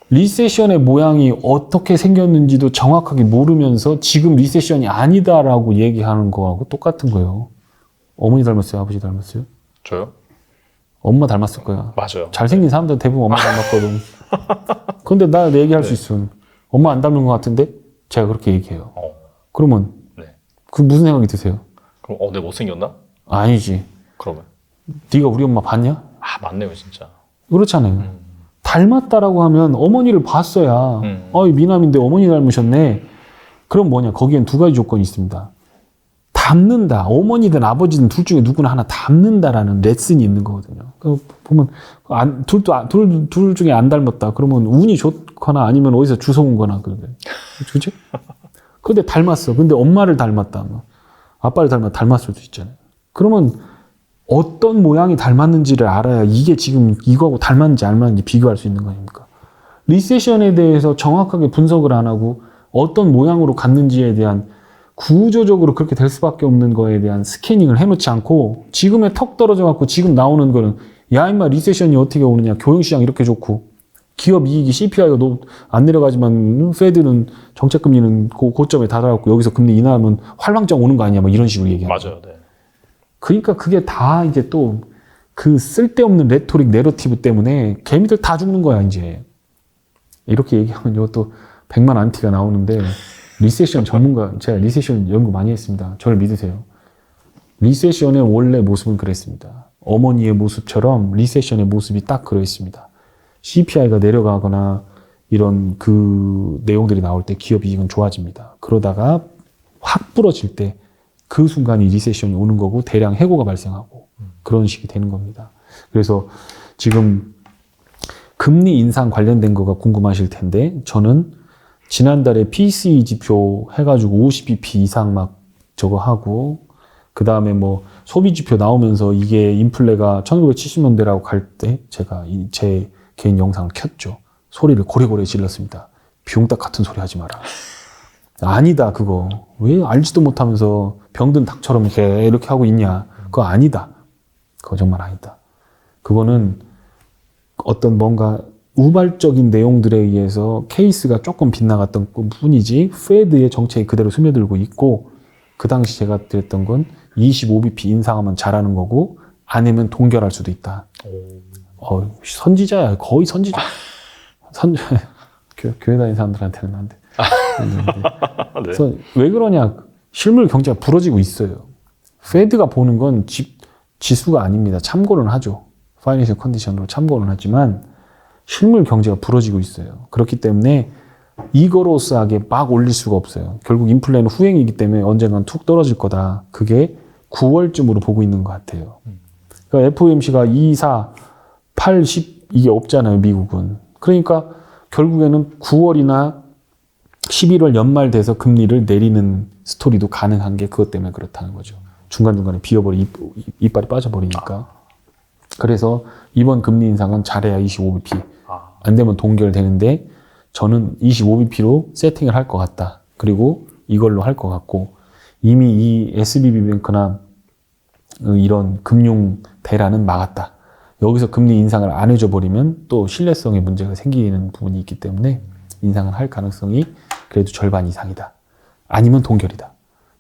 리세션의 모양이 어떻게 생겼는지도 정확하게 모르면서 지금 리세션이 아니다라고 얘기하는 거하고 똑같은 거예요. 어머니 닮았어요? 아버지 닮았어요? 저요? 엄마 닮았을 거야. 맞아요. 잘생긴 사람들은 대부분 엄마 닮았거든. 근데 나 얘기할 수 있어. 엄마 안 닮는 것 같은데? 제가 그렇게 얘기해요. 그러면 그 무슨 생각이 드세요? 그럼 내가 못생겼나? 아니지. 그러면 네가 우리 엄마 봤냐? 맞네요 진짜. 그렇잖아요. 닮았다라고 하면 어머니를 봤어야 미남인데 어머니 닮으셨네. 그럼 뭐냐? 거기엔 두 가지 조건이 있습니다. 닮는다. 어머니든 아버지든 둘 중에 누구나 하나 닮는다라는 레슨이 있는 거거든요. 보면 둘 중에 안 닮았다. 그러면 운이 좋거나 아니면 어디서 주워온 거나 그죠? 근데 닮았어. 근데 엄마를 닮았다. 아빠를 닮았을 수도 있잖아요. 그러면 어떤 모양이 닮았는지를 알아야 이게 지금 이거하고 닮았는지 안 닮았는지 비교할 수 있는 거 아닙니까? 리세션에 대해서 정확하게 분석을 안 하고 어떤 모양으로 갔는지에 대한 구조적으로 그렇게 될 수밖에 없는 거에 대한 스캐닝을 해놓지 않고 지금에 턱 떨어져 갖고 지금 나오는 거는 야 임마 리세션이 어떻게 오느냐. 교육시장 이렇게 좋고 기업 이익이 CPI가 안 내려가지만 페드는 정책금리는 고점에 달아갖고 여기서 금리 인하하면 활황정 오는 거 아니냐 뭐 이런 식으로 얘기하는 맞아요. 네. 그러니까 그게 다 이제 또 그 쓸데없는 레토릭 내러티브 때문에 개미들 다 죽는 거야 이제. 이렇게 얘기하면 이것도 100만 안티가 나오는데 리세션 전문가 제가 리세션 연구 많이 했습니다. 저를 믿으세요. 리세션의 원래 모습은 그랬습니다. 어머니의 모습처럼 리세션의 모습이 딱 그러 있습니다. CPI가 내려가거나 이런 그 내용들이 나올 때 기업 이익은 좋아집니다. 그러다가 확 부러질 때 그 순간이 리세션이 오는 거고 대량 해고가 발생하고 그런 식이 되는 겁니다. 그래서 지금 금리 인상 관련된 거가 궁금하실 텐데 저는 지난달에 PCE 지표 해가지고 50bp 이상 막 저거 하고 그 다음에 뭐 소비 지표 나오면서 이게 인플레가 1970년대라고 갈 때 제가 제 개인 영상을 켰죠. 소리를 고래고래 질렀습니다. 비용딱 같은 소리 하지 마라. 아니다 그거. 왜 알지도 못하면서 병든 닭처럼 이렇게 하고 있냐. 그거 아니다. 그거 정말 아니다. 그거는 어떤 뭔가 우발적인 내용들에 의해서 케이스가 조금 빗나갔던 뿐이지 페드의 정책이 그대로 스며들고 있고 그 당시 제가 드렸던 건 25bp 인상하면 잘하는 거고 아니면 동결할 수도 있다. 선지자야. 거의 선지자. 교회 다니는 사람들한테는 안 돼. 네. 그래서 왜 그러냐. 실물 경제가 부러지고 있어요. 페드가 보는 건 지수가 아닙니다. 참고는 하죠. 파이낸셜 컨디션으로 참고는 하지만 실물 경제가 부러지고 있어요. 그렇기 때문에 이거로스하게 막 올릴 수가 없어요. 결국 인플레는 후행이기 때문에 언젠간 툭 떨어질 거다. 그게 9월쯤으로 보고 있는 것 같아요. 그러니까 FOMC가 2, 4, 8, 10 이게 없잖아요. 미국은. 그러니까 결국에는 9월이나 11월 연말 돼서 금리를 내리는 스토리도 가능한 게 그것 때문에 그렇다는 거죠. 중간중간에 비어버리 이빨이 빠져버리니까. 그래서 이번 금리 인상은 잘해야 25bp. 안 되면 동결되는데 저는 25bp로 세팅을 할 것 같다. 그리고 이걸로 할 것 같고 이미 이 SVB뱅크나 이런 금융 대란은 막았다. 여기서 금리 인상을 안 해줘 버리면 또 신뢰성에 문제가 생기는 부분이 있기 때문에 인상을 할 가능성이 그래도 절반 이상이다. 아니면 동결이다.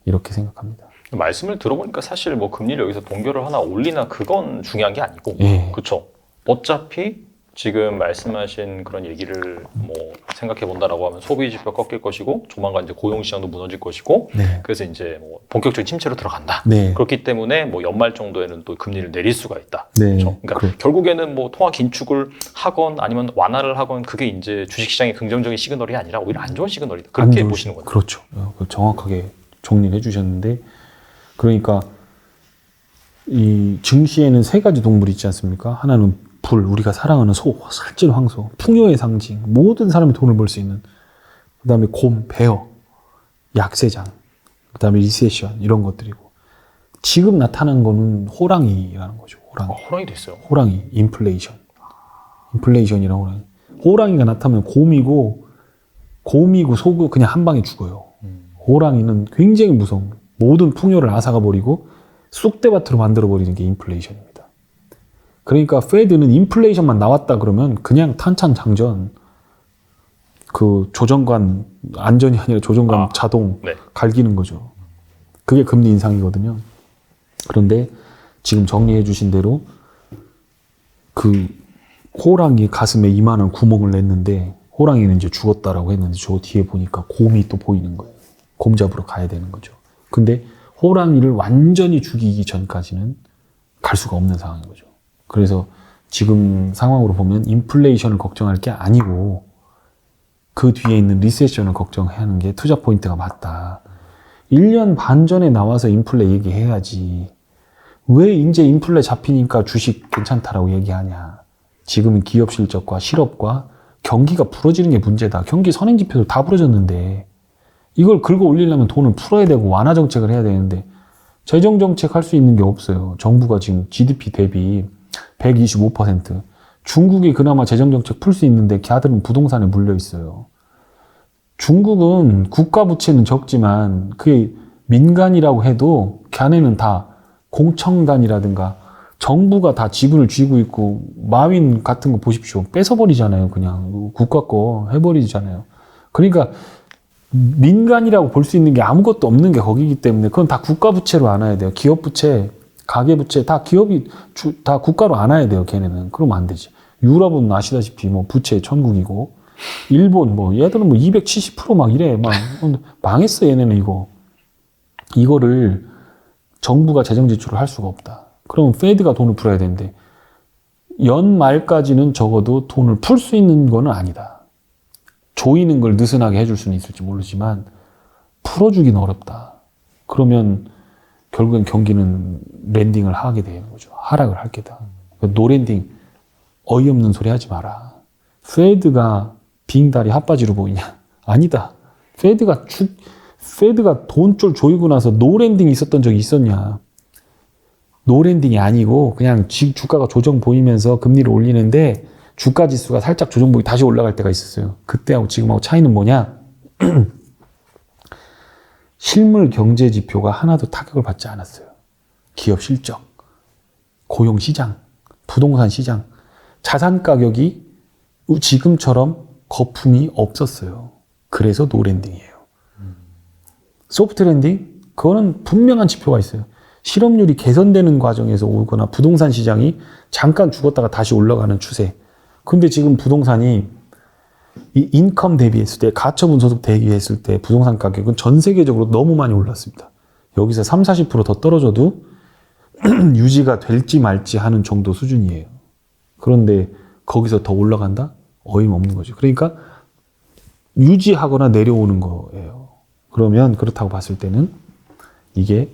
이렇게 생각합니다. 말씀을 들어보니까 사실 뭐 금리를 여기서 동결을 하나 올리나 그건 중요한 게 아니고, 그렇죠. 어차피 지금 말씀하신 그런 얘기를 뭐 생각해 본다라고 하면 소비 지표 꺾일 것이고 조만간 이제 고용 시장도 무너질 것이고, 그래서 이제 뭐 본격적인 침체로 들어간다. 그렇기 때문에 뭐 연말 정도에는 또 금리를 내릴 수가 있다. 그렇죠? 그러니까 결국에는 뭐 통화 긴축을 하건 아니면 완화를 하건 그게 이제 주식시장의 긍정적인 시그널이 아니라 오히려 안 좋은 시그널이다. 그렇게 보시는 거죠. 그렇죠. 정확하게 정리를 해주셨는데, 그러니까 이 증시에는 세 가지 동물이 있지 않습니까? 하나는 불, 우리가 사랑하는 소, 살찐 황소, 풍요의 상징, 모든 사람이 돈을 벌 수 있는. 그 다음에 곰, 베어, 약세장, 그 다음에 리세션 이런 것들이고, 지금 나타난 거는 호랑이라는 거죠. 호랑이 됐어요. 호랑이, 인플레이션이라고 호랑이. 호랑이가 나타나면 곰이고 소고 그냥 한 방에 죽어요. 호랑이는 굉장히 무서운 거예요. 모든 풍요를 앗아가 버리고 쑥대밭으로 만들어 버리는 게 인플레이션입니다. 그러니까 페드는 인플레이션만 나왔다 그러면 그냥 탄창장전, 그 조정관 안전이 아니라 조정관 자동 갈기는 거죠. 그게 금리 인상이거든요. 그런데 지금 정리해 주신 대로 그 호랑이 가슴에 이만한 구멍을 냈는데 호랑이는 이제 죽었다라고 했는데 저 뒤에 보니까 곰이 또 보이는 거예요. 곰 잡으러 가야 되는 거죠. 근데 호랑이를 완전히 죽이기 전까지는 갈 수가 없는 상황인 거죠. 그래서 지금 상황으로 보면 인플레이션을 걱정할 게 아니고 그 뒤에 있는 리세션을 걱정하는 게 투자 포인트가 맞다. 1년 반 전에 나와서 인플레 얘기해야지. 왜 이제 인플레 잡히니까 주식 괜찮다라고 얘기하냐. 지금은 기업 실적과 실업과 경기가 부러지는 게 문제다. 경기 선행지표도 다 부러졌는데 이걸 긁어 올리려면 돈을 풀어야 되고 완화 정책을 해야 되는데 재정 정책 할 수 있는 게 없어요. 정부가 지금 GDP 대비 125%. 중국이 그나마 재정 정책 풀 수 있는데 걔들은 부동산에 물려 있어요. 중국은 국가 부채는 적지만 그게 민간이라고 해도 걔네는 다 공청단이라든가 정부가 다 지분을 쥐고 있고 마윈 같은 거 보십시오. 뺏어버리잖아요. 그냥 국가 거 해버리잖아요. 그러니까 민간이라고 볼 수 있는 게 아무것도 없는 게 거기기 때문에 그건 다 국가 부채로 안아야 돼요. 기업 부채, 가계 부채 다 기업이 다 국가로 안아야 돼요. 걔네는. 그러면 안 되지. 유럽은 아시다시피 뭐 부채 천국이고 일본 뭐 얘들은 뭐 270% 막 이래. 막 망했어 얘네는 이거. 이거를 정부가 재정 지출을 할 수가 없다. 그러면 페드가 돈을 풀어야 되는데 연말까지는 적어도 돈을 풀 수 있는 거는 아니다. 조이는 걸 느슨하게 해줄 수는 있을지 모르지만 풀어주기는 어렵다. 그러면 결국엔 경기는 랜딩을 하게 되는 거죠. 하락을 할 게다. 노랜딩 어이없는 소리 하지 마라. 페드가 빙다리 핫바지로 보이냐? 아니다. 페드가 돈줄 조이고 나서 노랜딩이 있었던 적이 있었냐? 노랜딩이 아니고 그냥 주가가 조정 보이면서 금리를 올리는데 주가 지수가 살짝 조정 보이 다시 올라갈 때가 있었어요. 그때하고 지금하고 차이는 뭐냐? 실물 경제 지표가 하나도 타격을 받지 않았어요. 기업 실적, 고용 시장, 부동산 시장, 자산 가격이 지금처럼 거품이 없었어요. 그래서 노랜딩이에요. 소프트 랜딩? 그거는 분명한 지표가 있어요. 실업률이 개선되는 과정에서 오거나 부동산 시장이 잠깐 죽었다가 다시 올라가는 추세. 근데 지금 부동산이 이 인컴 대비했을 때, 가처분 소득 대비했을 때 부동산 가격은 전 세계적으로 너무 많이 올랐습니다. 여기서 30, 40% 더 떨어져도 유지가 될지 말지 하는 정도 수준이에요. 그런데 거기서 더 올라간다? 어림없는 거죠. 그러니까 유지하거나 내려오는 거예요. 그러면 그렇다고 봤을 때는 이게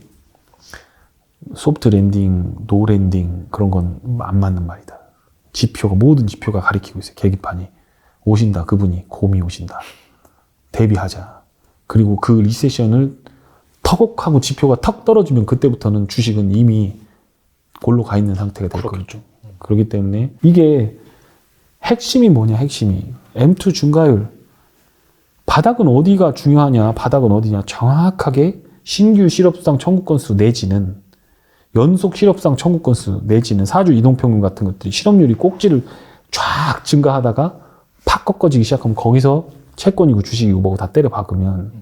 소프트 랜딩, 노 랜딩 그런 건 안 맞는 말이다. 지표가 모든 지표가 가리키고 있어요. 계기판이. 오신다. 그분이 곰이 오신다. 대비하자. 그리고 그 리세션을 턱하고 지표가 턱 떨어지면 그때부터는 주식은 이미 골로 가 있는 상태가 될 거죠. 그렇기 때문에 이게 핵심이 뭐냐 핵심이. M2 중가율. 바닥은 어디가 중요하냐 바닥은 어디냐 정확하게 신규 실업수당 청구 건수 내지는 연속 실업수당 청구 건수 내지는 4주 이동평균 같은 것들이 실업률이 꼭지를 쫙 증가하다가 팍 꺾어지기 시작하면 거기서 채권이고 주식이고 뭐고 다 때려 박으면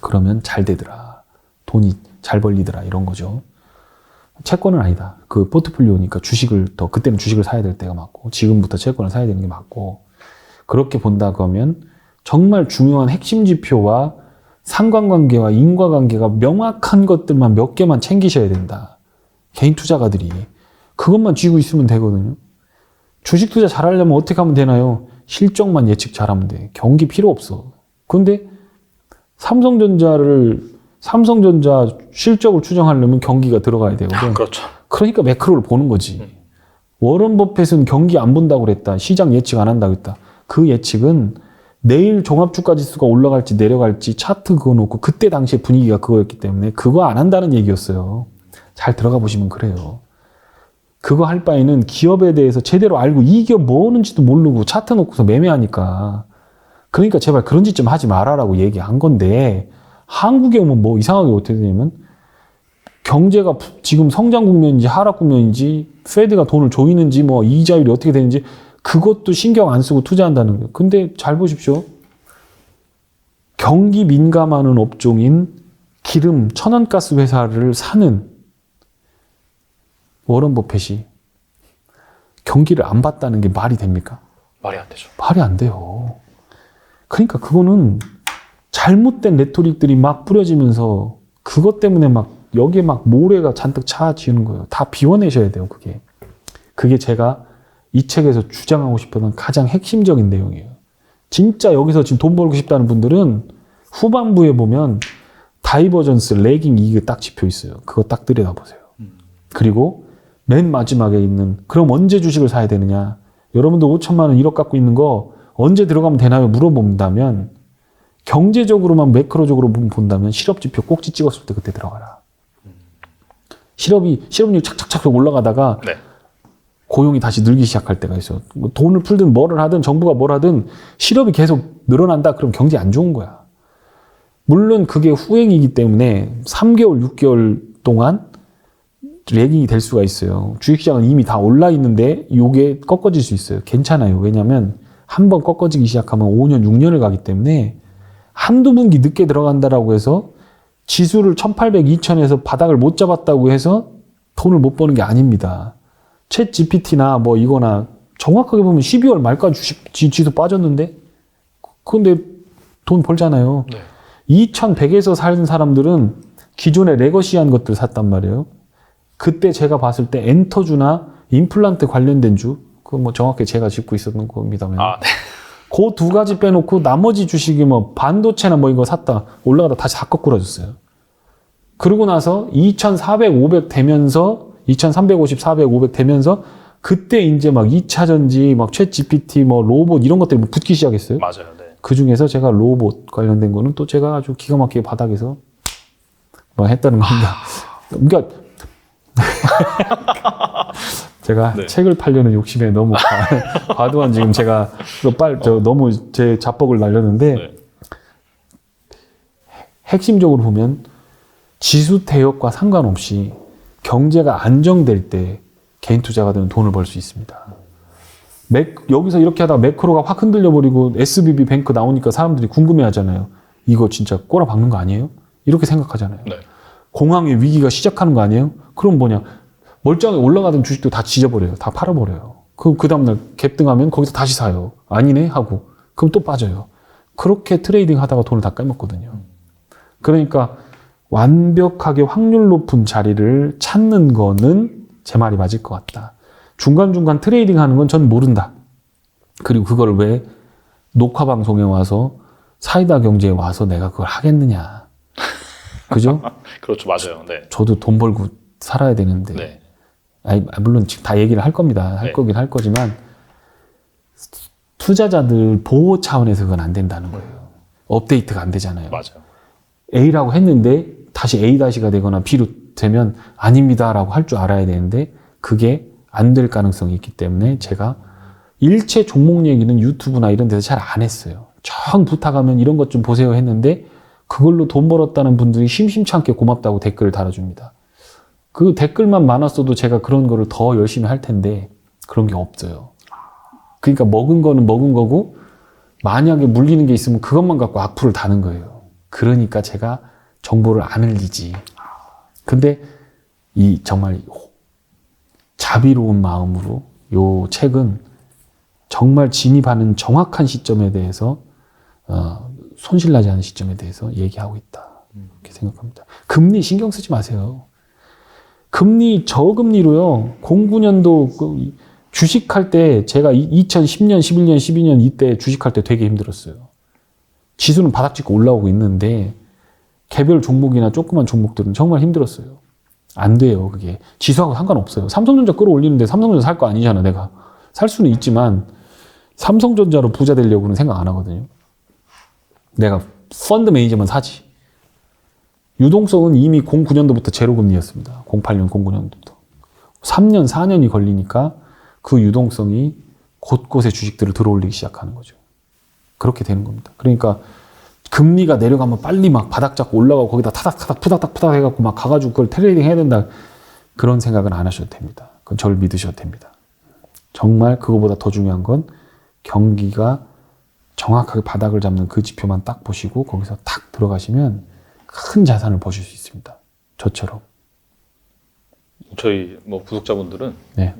그러면 잘 되더라. 돈이 잘 벌리더라. 이런 거죠. 채권은 아니다. 그 포트폴리오니까 주식을 더 그때는 주식을 사야 될 때가 맞고 지금부터 채권을 사야 되는 게 맞고 그렇게 본다고 하면 정말 중요한 핵심 지표와 상관관계와 인과관계가 명확한 것들만 몇 개만 챙기셔야 된다. 개인 투자가들이. 그것만 쥐고 있으면 되거든요. 주식 투자 잘하려면 어떻게 하면 되나요? 실적만 예측 잘하면 돼. 경기 필요 없어. 근데 삼성전자 실적을 추정하려면 경기가 들어가야 되거든. 그렇죠. 그러니까 매크로를 보는 거지. 워런 버핏은 경기 안 본다고 그랬다. 시장 예측 안 한다고 했다. 그 예측은 내일 종합주가지수가 올라갈지 내려갈지 차트 그거 놓고 그때 당시에 분위기가 그거였기 때문에 그거 안 한다는 얘기였어요. 잘 들어가 보시면 그래요. 그거 할 바에는 기업에 대해서 제대로 알고 이 기업 뭐 하는지도 모르고 차트 놓고서 매매하니까 그러니까 제발 그런 짓 좀 하지 말아라고 얘기한 건데 한국에 오면 뭐 이상하게 어떻게 되냐면 경제가 지금 성장 국면인지 하락 국면인지 페드가 돈을 조이는지 뭐 이자율이 어떻게 되는지 그것도 신경 안 쓰고 투자한다는 거예요. 근데 잘 보십시오. 경기 민감하는 업종인 기름, 천연가스 회사를 사는 워런 버핏이 경기를 안 봤다는 게 말이 됩니까? 말이 안 되죠. 말이 안 돼요. 그러니까 그거는 잘못된 레토릭들이 막 뿌려지면서 그것 때문에 막 여기에 막 모래가 잔뜩 차지는 거예요. 다 비워내셔야 돼요, 그게. 그게 제가 이 책에서 주장하고 싶었던 가장 핵심적인 내용이에요. 진짜 여기서 지금 돈 벌고 싶다는 분들은 후반부에 보면 다이버전스, 레깅 이게 딱 지표 있어요. 그거 딱 들여다보세요. 그리고 맨 마지막에 있는 그럼 언제 주식을 사야 되느냐. 여러분들 5천만 원 1억 갖고 있는 거 언제 들어가면 되나요? 물어본다면 경제적으로만 매크로적으로 본다면 실업지표 꼭지 찍었을 때 그때 들어가라. 실업률 착착착 올라가다가 네. 고용이 다시 늘기 시작할 때가 있어요. 뭐 돈을 풀든 뭐를 하든 정부가 뭘 하든 실업이 계속 늘어난다. 그럼 경제 안 좋은 거야. 물론 그게 후행이기 때문에 3개월, 6개월 동안 레깅이 될 수가 있어요. 주식시장은 이미 다 올라 있는데 이게 꺾어질 수 있어요. 괜찮아요. 왜냐하면 한번 꺾어지기 시작하면 5년, 6년을 가기 때문에 한두 분기 늦게 들어간다라고 해서 지수를 1800, 2000에서 바닥을 못 잡았다고 해서 돈을 못 버는 게 아닙니다. 챗 GPT나 뭐 이거나 정확하게 보면 12월 말까지 주식 지수 빠졌는데 근데 돈 벌잖아요. 네. 2100에서 사는 사람들은 기존에 레거시한 것들 샀단 말이에요. 그때 제가 봤을 때 엔터주나 임플란트 관련된 주, 그거 뭐 정확히 제가 짚고 있었던 겁니다만. 아, 네. 그 두 가지 빼놓고 나머지 주식이 뭐 반도체나 뭐 이거 샀다 올라가다 다시 다 거꾸러졌어요. 그러고 나서 2,400, 500 되면서 2,350, 400, 500 되면서 그때 이제 막 2차 전지, 막 챗 GPT, 뭐 로봇 이런 것들이 붙기 시작했어요. 맞아요. 네. 그 중에서 제가 로봇 관련된 거는 또 제가 아주 기가 막히게 바닥에서 뭐 했다는 겁니다. 그러니까 제가 네. 책을 팔려는 욕심에 너무 과도한 지금 제가 너무 제 자뻑을 날렸는데 네. 핵심적으로 보면 지수 태엽과 상관없이 경제가 안정될 때 개인 투자가들은 돈을 벌 수 있습니다. 여기서 이렇게 하다가 매크로가 확 흔들려 버리고 SBB 뱅크 나오니까 사람들이 궁금해 하잖아요. 이거 진짜 꼬라 박는 거 아니에요? 이렇게 생각하잖아요. 네. 공황의 위기가 시작하는 거 아니에요? 그럼 뭐냐? 멀쩡하게 올라가던 주식도 다 지져버려요. 다 팔아버려요. 그 다음날 갭등하면 거기서 다시 사요. 아니네? 하고. 그럼 또 빠져요. 그렇게 트레이딩 하다가 돈을 다 까먹거든요. 그러니까 완벽하게 확률 높은 자리를 찾는 거는 제 말이 맞을 것 같다. 중간중간 트레이딩 하는 건 전 모른다. 그리고 그걸 왜 녹화 방송에 와서 사이다 경제에 와서 내가 그걸 하겠느냐. 그죠? 그렇죠. 맞아요. 네. 저도 돈 벌고 살아야 되는데. 네. 아니, 물론 지금 다 얘기를 할 겁니다. 할 네. 거긴 할 거지만 투자자들 보호 차원에서 그건 안 된다는 거예요. 업데이트가 안 되잖아요. 맞아요. A라고 했는데 다시 A-가 되거나 B로 되면 아닙니다라고 할 줄 알아야 되는데 그게 안 될 가능성이 있기 때문에 제가 일체 종목 얘기는 유튜브나 이런 데서 잘 안 했어요. 정 부탁하면 이런 것 좀 보세요 했는데 그걸로 돈 벌었다는 분들이 심심치 않게 고맙다고 댓글을 달아줍니다. 그 댓글만 많았어도 제가 그런 거를 더 열심히 할 텐데 그런 게 없어요. 그러니까 먹은 거는 먹은 거고 만약에 물리는 게 있으면 그것만 갖고 악플을 다는 거예요. 그러니까 제가 정보를 안 흘리지. 근데 이 정말 자비로운 마음으로 요 책은 정말 진입하는 정확한 시점에 대해서 손실나지 않은 시점에 대해서 얘기하고 있다. 이렇게 생각합니다. 금리 신경 쓰지 마세요. 금리 저금리로요. 09년도 주식할 때 제가 2010년, 11년, 12년 이때 주식할 때 되게 힘들었어요. 지수는 바닥 찍고 올라오고 있는데 개별 종목이나 조그만 종목들은 정말 힘들었어요. 안 돼요, 그게. 지수하고 상관없어요. 삼성전자 끌어올리는데 삼성전자 살 거 아니잖아, 내가. 살 수는 있지만 삼성전자로 부자 되려고는 생각 안 하거든요. 내가 펀드 매니저만 사지. 유동성은 이미 09년도부터 제로금리였습니다. 08년, 09년도부터. 3년, 4년이 걸리니까 그 유동성이 곳곳에 주식들을 들어올리기 시작하는 거죠. 그렇게 되는 겁니다. 그러니까 금리가 내려가면 빨리 막 바닥 잡고 올라가고 거기다 타닥타닥 푸닥닥 해갖고 막 가가지고 그걸 트레이딩 해야 된다. 그런 생각은 안 하셔도 됩니다. 그건 저를 믿으셔도 됩니다. 정말 그거보다 더 중요한 건 경기가 정확하게 바닥을 잡는 그 지표만 딱 보시고 거기서 탁 들어가시면 큰 자산을 버실 수 있습니다. 저처럼. 저희 뭐 구독자분들은 네.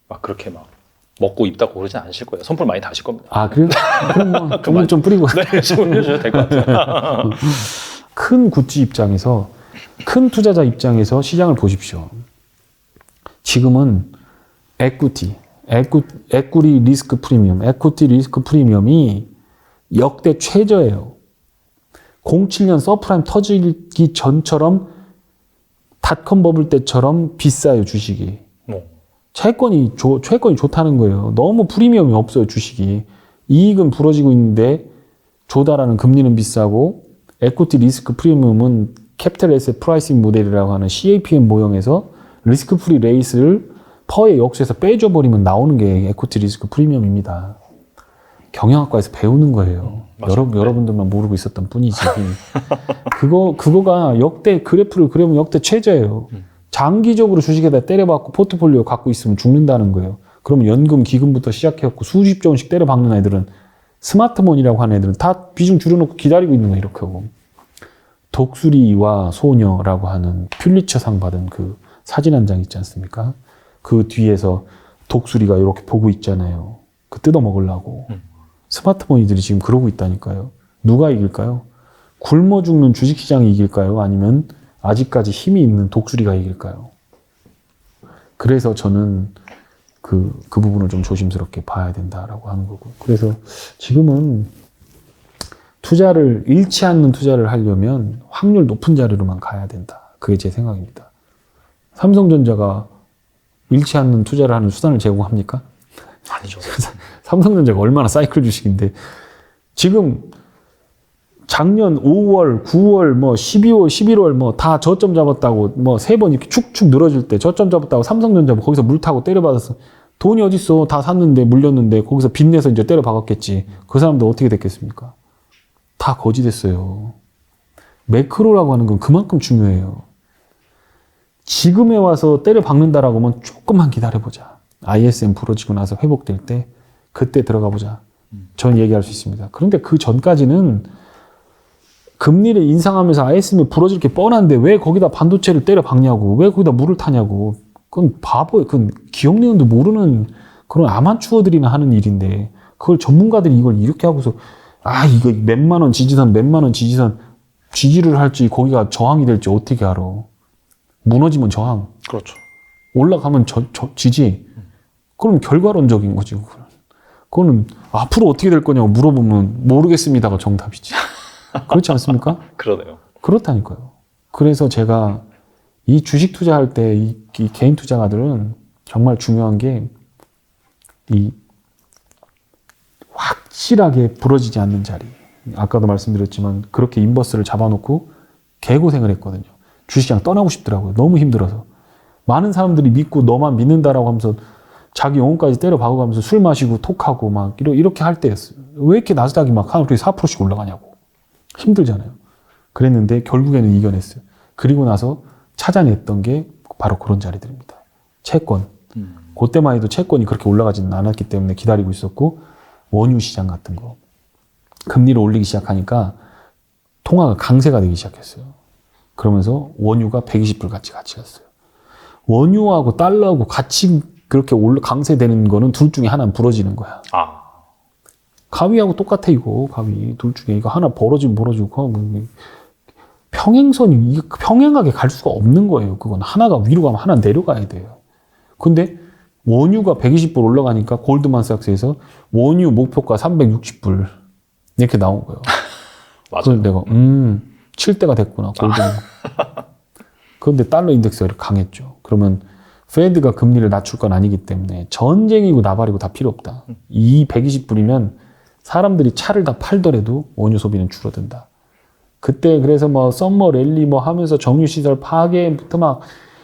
막 그렇게 막 먹고 입다고 그러진 않으실 거예요. 선풀 많이 다실 겁니다. 아, 그래요? 그럼 뭐 돈을 좀 뿌리고. 네, 좀 올려주셔도 될 것 같아요. 큰 굿즈 입장에서, 큰 투자자 입장에서 시장을 보십시오. 지금은 에쿠티 리스크 프리미엄이 역대 최저예요. 07년 서프라임 터지기 전처럼 닷컴 버블 때처럼 비싸요, 주식이. 채권이 좋다는 거예요. 너무 프리미엄이 없어요, 주식이. 이익은 부러지고 있는데 조달하는 금리는 비싸고 에쿠티 리스크 프리미엄은 캐피털 에셋 프라이싱 모델이라고 하는 CAPM 모형에서 리스크 프리 레이스를 퍼의 역수에서 빼줘버리면 나오는 게 에쿠티 리스크 프리미엄입니다. 경영학과에서 배우는 거예요. 여러분들만 모르고 있었던 뿐이지. 그거가 역대 그래프를 그려면 역대 최저예요. 장기적으로 주식에다 때려박고 포트폴리오 갖고 있으면 죽는다는 거예요. 그러면 연금, 기금부터 시작해갖고 수십조 원씩 때려박는 애들은 스마트폰이라고 하는 애들은 다 비중 줄여놓고 기다리고 있는 거예요. 이렇게 하고. 독수리와 소녀라고 하는 퓰리처상 받은 그 사진 한 장 있지 않습니까? 그 뒤에서 독수리가 이렇게 보고 있잖아요. 그 뜯어먹으려고. 스마트폰이들이 지금 그러고 있다니까요. 누가 이길까요? 굶어 죽는 주식시장이 이길까요? 아니면 아직까지 힘이 있는 독수리가 이길까요? 그래서 저는 그 부분을 좀 조심스럽게 봐야 된다라고 하는 거고. 그래서 지금은 투자를, 잃지 않는 투자를 하려면 확률 높은 자리로만 가야 된다. 그게 제 생각입니다. 삼성전자가 잃지 않는 투자를 하는 수단을 제공합니까? 아니죠. 삼성전자가 얼마나 사이클 주식인데, 지금 작년 5월, 9월, 뭐 12월, 11월 뭐 다 저점 잡았다고 뭐 3번 이렇게 축축 늘어질 때 저점 잡았다고 삼성전자 뭐 거기서 물 타고 때려받았어. 돈이 어딨어. 다 샀는데 물렸는데 거기서 빚내서 이제 때려박았겠지. 그 사람들 어떻게 됐겠습니까? 다 거지 됐어요. 매크로라고 하는 건 그만큼 중요해요. 지금에 와서 때려박는다라고 하면 조금만 기다려보자. ISM 부러지고 나서 회복될 때 그때 들어가 보자. 저는 얘기할 수 있습니다. 그런데 그 전까지는 금리를 인상하면서 ISM이 부러질 게 뻔한데 왜 거기다 반도체를 때려 박냐고, 왜 거기다 물을 타냐고. 그건 바보예요. 그건 기업 내용도 모르는 그런 아마추어들이나 하는 일인데, 그걸 전문가들이 이걸 이렇게 하고서, 아, 이거 몇만 원 지지선, 몇만 원 지지선, 지지를 할지 거기가 저항이 될지 어떻게 알아. 무너지면 저항. 그렇죠. 올라가면 지지. 그럼 결과론적인 거지. 그거는 앞으로 어떻게 될 거냐고 물어보면 모르겠습니다가 정답이지. 그렇지 않습니까? 그러네요. 그렇다니까요. 그래서 제가 이 주식 투자할 때 이 개인 투자가들은 정말 중요한 게 이 확실하게 부러지지 않는 자리. 아까도 말씀드렸지만 그렇게 인버스를 잡아놓고 개고생을 했거든요. 주식시장 떠나고 싶더라고요. 너무 힘들어서. 많은 사람들이 믿고 너만 믿는다라고 하면서 자기 영혼까지 때려 박아가면서 술 마시고 톡하고 막 이렇게 할 때였어요. 왜 이렇게 나스닥이 막 하루에 4%씩 올라가냐고. 힘들잖아요. 그랬는데 결국에는 이겨냈어요. 그리고 나서 찾아냈던 게 바로 그런 자리들입니다. 채권. 그때만 해도 채권이 그렇게 올라가지는 않았기 때문에 기다리고 있었고, 원유 시장 같은 거. 금리를 올리기 시작하니까 통화가 강세가 되기 시작했어요. 그러면서 원유가 120불 같이 갔어요. 원유하고 달러하고 같이 그렇게 강세되는 거는 둘 중에 하나는 부러지는 거야. 아. 가위하고 똑같아, 이거. 가위. 둘 중에 이거 하나 벌어지면 벌어지고, 평행선이, 평행하게 갈 수가 없는 거예요. 그건 하나가 위로 가면 하나 내려가야 돼요. 근데 원유가 120불 올라가니까 골드만삭스에서 원유 목표가 360불. 이렇게 나온 거예요. 맞아요. 그래서 내가, 칠 때가 됐구나, 골드는. 그런데 달러 인덱스가 이렇게 강했죠. 그러면 페드가 금리를 낮출 건 아니기 때문에 전쟁이고 나발이고 다 필요 없다. 이 120불이면 사람들이 차를 다 팔더라도 원유 소비는 줄어든다. 그때 그래서 뭐 썸머 랠리 뭐 하면서 정유시설 파괴부터 막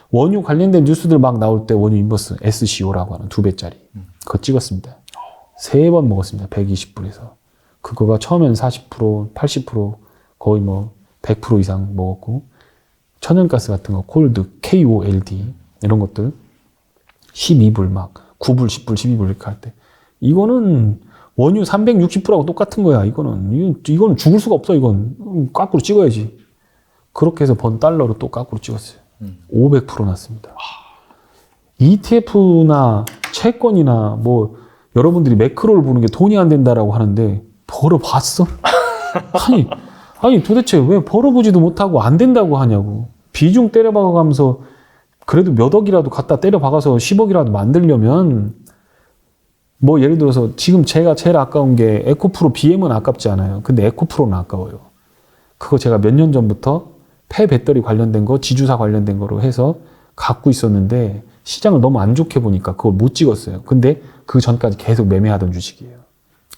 원유 관련된 뉴스들 막 나올 때 원유 인버스 SCO라고 하는 2배짜리 그거 찍었습니다. 3번 먹었습니다. 120불에서. 그거가 처음엔 40%, 80% 거의 뭐 100% 이상 먹었고, 천연가스 같은 거 콜드, KOLD 이런 것들 12불 막 9불, 10불, 12불 이렇게 할 때 이거는 원유 360불하고 똑같은 거야. 이거는 죽을 수가 없어. 이건 까꾸로 찍어야지. 그렇게 해서 번 달러로 또 까꾸로 찍었어요. 500% 났습니다. ETF나 채권이나 뭐 여러분들이 매크로를 보는 게 돈이 안 된다라고 하는데 벌어봤어? 아니 도대체 왜 벌어보지도 못하고 안 된다고 하냐고. 비중 때려박아가면서 그래도 몇 억이라도 갖다 때려박아서 10억이라도 만들려면 뭐 예를 들어서 지금 제가 제일 아까운 게 에코프로 BM은 아깝지 않아요. 근데 에코프로는 아까워요. 그거 제가 몇 년 전부터 폐배터리 관련된 거, 지주사 관련된 거로 해서 갖고 있었는데 시장을 너무 안 좋게 보니까 그걸 못 찍었어요. 근데 그 전까지 계속 매매하던 주식이에요.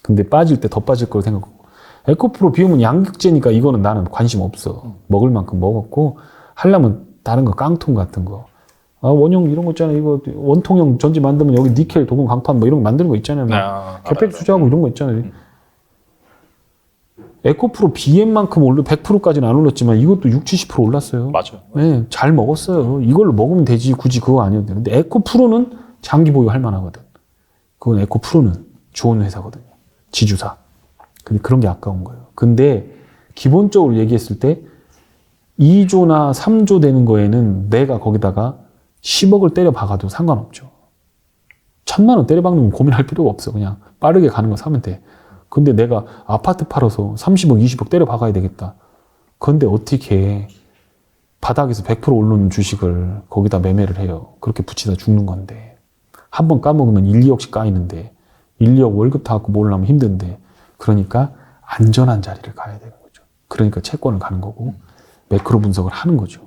근데 빠질 때 더 빠질 거로 생각하고. 에코프로 BM은 양극재니까 이거는 나는 관심 없어. 먹을 만큼 먹었고 하려면 다른 거 깡통 같은 거. 원형 이런 거 있잖아요. 이거 원통형 전지 만들면 여기 니켈, 도금, 강판 뭐 이런 거 만드는 거 있잖아요. 개팩 투자하고 이런 거 있잖아요. 에코프로 BM만큼 100%까지는 안 올랐지만 이것도 60-70% 올랐어요. 맞아요. 네, 잘 먹었어요. 이걸로 먹으면 되지. 굳이 그거 아니어도 되는데 에코프로는 장기 보유할 만하거든. 그건 에코프로는 좋은 회사거든요. 지주사. 근데 그런 게 아까운 거예요. 근데 기본적으로 얘기했을 때 2조나 3조 되는 거에는 내가 거기다가 10억을 때려 박아도 상관없죠. 1,000만 원 때려 박는 건 고민할 필요가 없어. 그냥 빠르게 가는 거 사면 돼. 근데 내가 아파트 팔아서 30억, 20억 때려 박아야 되겠다. 그런데 어떻게 바닥에서 100% 오르는 주식을 거기다 매매를 해요. 그렇게 붙이다 죽는 건데. 한 번 까먹으면 1, 2억씩 까이는데 1, 2억 월급 다 갖고 모으려면 힘든데 그러니까 안전한 자리를 가야 되는 거죠. 그러니까 채권을 가는 거고 매크로 분석을 하는 거죠.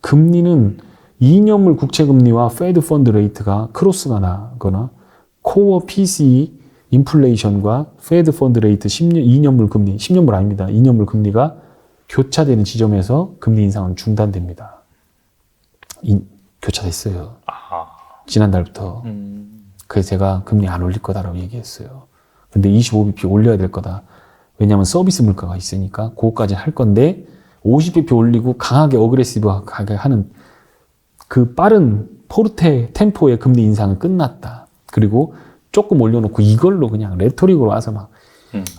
금리는 2년물 국채금리와 페드 펀드 레이트가 크로스가 나거나 코어 PCE 인플레이션과 페드 펀드 레이트 2년물 금리, 10년물 아닙니다. 2년물 금리가 교차되는 지점에서 금리 인상은 중단됩니다. 교차됐어요. 지난달부터. 그래서 제가 금리 안 올릴 거다라고 얘기했어요. 근데 25bp 올려야 될 거다. 왜냐하면 서비스 물가가 있으니까 그거까지 할 건데 50bp 올리고 강하게 어그레시브하게 하는 그 빠른 포르테 템포의 금리 인상은 끝났다. 그리고 조금 올려놓고 이걸로 그냥 레토릭으로 와서 막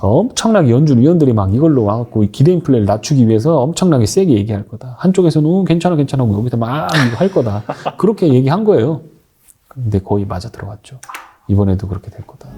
엄청나게 연준 위원들이 막 이걸로 와갖고 기대 인플레를 낮추기 위해서 엄청나게 세게 얘기할 거다. 한쪽에서는 괜찮아 하고 여기서 막 이거 할 거다. 그렇게 얘기한 거예요. 근데 거의 맞아 들어갔죠. 이번에도 그렇게 될 거다.